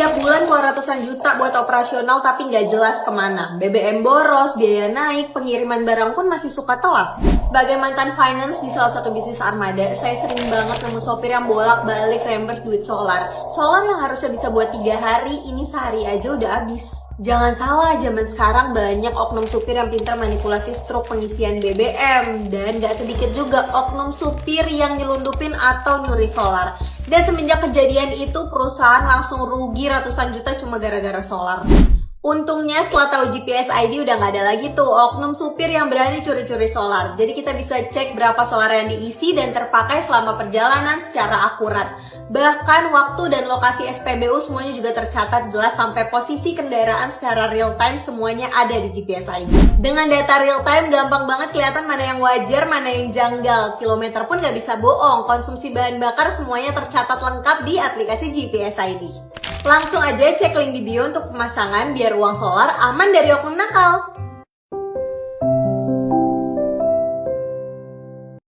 Tiap bulan keluar ratusan juta buat operasional tapi nggak jelas kemana. BBM boros, biaya naik, pengiriman barang pun masih suka telat. Sebagai mantan finance di salah satu bisnis armada, saya sering banget nemu sopir yang bolak-balik reimburse duit solar. Solar yang harusnya bisa buat 3 hari, ini sehari aja udah habis. Jangan salah, zaman sekarang banyak oknum supir yang pintar manipulasi struk pengisian BBM. Dan gak sedikit juga oknum supir yang nyelundupin atau nyuri solar. Dan semenjak kejadian itu, perusahaan langsung rugi ratusan juta cuma gara-gara solar. Untungnya setelah tahu GPS ID udah gak ada lagi tuh oknum supir yang berani curi-curi solar. Jadi kita bisa cek berapa solar yang diisi dan terpakai selama perjalanan secara akurat. Bahkan waktu dan lokasi SPBU semuanya juga tercatat jelas sampai posisi kendaraan secara real time semuanya ada di GPS ID. Dengan data real time gampang banget kelihatan mana yang wajar, mana yang janggal. Kilometer pun gak bisa bohong, konsumsi bahan bakar semuanya tercatat lengkap di aplikasi GPS ID. Langsung aja cek link di bio untuk pemasangan biar uang solar aman dari oknum nakal.